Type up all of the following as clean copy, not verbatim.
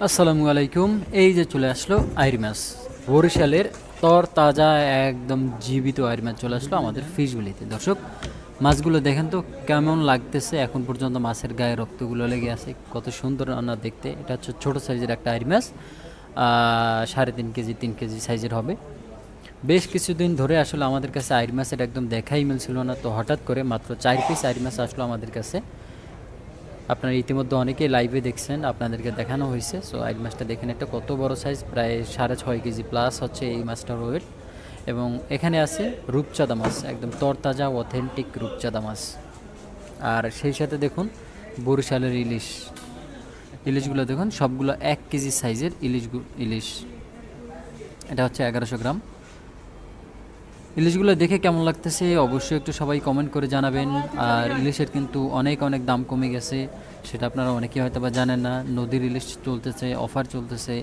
আসসালামু আলাইকুম। এই যে চলে আসলো আইরি মাছ, বরিশালের তর তাজা একদম জীবিত আইরি মাছ চলে আসলো আমাদের ফিশগুলিতে। দর্শক, মাছগুলো দেখেন তো কেমন লাগতেছে। এখন পর্যন্ত মাছের গায়ে রক্তগুলো লেগে আছে, কত সুন্দর রান্না দেখতে। এটা হচ্ছে ছোটো সাইজের একটা আইরি মাছ, 3.5 কেজি 3 কেজি সাইজের হবে। বেশ কিছুদিন ধরে আসলে আমাদের কাছে আইরি মাছের একদম দেখাই মিলছিল না, তো হঠাৎ করে মাত্র 4 পিস আইরি মাছ আসলো আমাদের কাছে। আপনারা ইতিমধ্যে অনেকেই লাইভে দেখছেন, আপনাদেরকে দেখানো হয়েছে। সো আইড মাছটা দেখেন, একটা কত বড় সাইজ, প্রায় 6.5 কেজি প্লাস হচ্ছে এই মাছটার ওয়েট। এবং এখানে আছে রূপচাঁদা মাছ, একদম তরতাজা অথেন্টিক রূপচাঁদা মাছ। আর সেই সাথে দেখুন বরিশালের ইলিশ, ইলিশগুলো দেখুন সবগুলো 1 কেজি সাইজের ইলিশ। এটা হচ্ছে 1100 গ্রাম। ইলিশগুলো দেখে কেমন লাগতেছে অবশ্যই একটু সবাই কমেন্ট করে জানাবেন। আর ইলিশের কিন্তু অনেক অনেক দাম কমে গেছে, সেটা আপনারা অনেকেই হয়তো বা জানেন না। নদীর ইলিশ চলতেছে, অফার চলতেছে,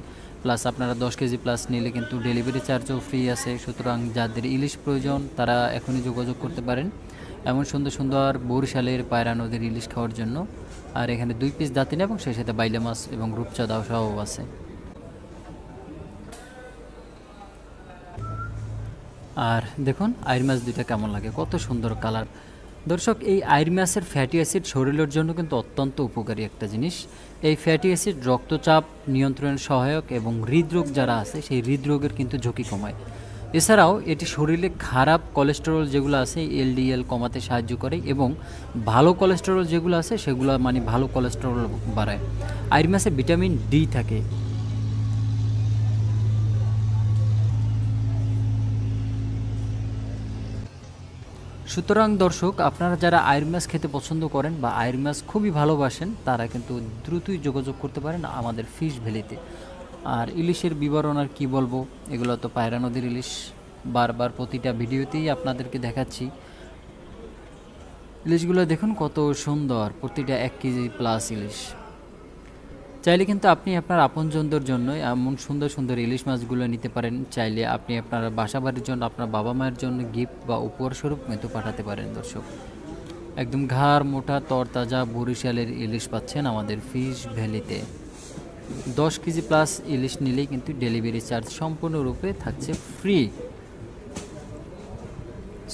প্লাস আপনারা 10 কেজি প্লাস নিলে কিন্তু ডেলিভারি চার্জও ফ্রি আছে। সুতরাং যাদের ইলিশ প্রয়োজন তারা এখনই যোগাযোগ করতে পারেন এমন সুন্দর সুন্দর বরিশালের পায়রা নদীর ইলিশ খাওয়ার জন্য। আর এখানে 2 পিস দাঁতিনা এবং সেই সাথে বাইলা মাছ এবং রূপচাঁদাও সহ আছে। আর দেখুন আইর মাছ দুইটা কেমন লাগে, কত সুন্দর কালার। দর্শক, এই আইর মাছের ফ্যাটি অ্যাসিড শরীরের জন্য কিন্তু অত্যন্ত উপকারী একটা জিনিস। এই ফ্যাটি অ্যাসিড রক্তচাপ নিয়ন্ত্রণের সহায়ক এবং হৃদরোগ যারা আছে সেই হৃদরোগের কিন্তু ঝুঁকি কমায়। এছাড়াও এটি শরীরে খারাপ কোলেস্টেরল যেগুলো আছে এলডিএল কমাতে সাহায্য করে এবং ভালো কোলেস্টেরল যেগুলো আছে সেগুলো মানে ভালো কোলেস্টেরল বাড়ায়। আইর মাছে ভিটামিন ডি থাকে। সুতরাং দর্শক, আপনারা যারা আইর মাছ খেতে পছন্দ করেন বা আইর মাছ খুবই ভালোবাসেন তারা কিন্তু দ্রুতই যোগাযোগ করতে পারেন আমাদের ফিশ ভ্যালিতে। আর ইলিশের বিবরণ আর কি বলবো, এগুলো তো পায়রা নদীর ইলিশ, বারবার প্রতিটা ভিডিওতেই আপনাদেরকে দেখাচ্ছি। ইলিশগুলো দেখুন কত সুন্দর, প্রতিটা 1 কেজি প্লাস ইলিশ। চাইলে কিন্তু আপনি আপনার আপনজনদের জন্য এমন সুন্দর সুন্দর ইলিশ মাছগুলো নিতে পারেন। চাইলে আপনি আপনার বাসা বাড়ির জন্য, আপনার বাবা মায়ের জন্য গিফট বা উপহার স্বরূপ কিন্তু পাঠাতে পারেন। দর্শক, একদম ঘাড় মোটা তরতাজা বরিশালের ইলিশ পাচ্ছেন আমাদের ফিশ ভ্যালিতে। 10 কেজি প্লাস ইলিশ নিলেই কিন্তু ডেলিভারি চার্জ সম্পূর্ণরূপে থাকছে ফ্রি।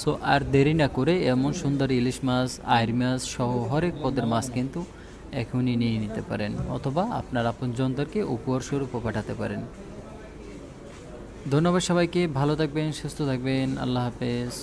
সো আর দেরি না করে এমন সুন্দর ইলিশ মাছ, আইর মাছ সহ হরেক পদের মাছ কিন্তু এখনই নিয়ে নিতে পারেন, অথবা আপনার আপনজনদেরকে উপহার স্বরূপও পাঠাতে পারেন। ধন্যবাদ সবাইকে, ভালো থাকবেন, সুস্থ থাকবেন, আল্লাহ হাফেজ।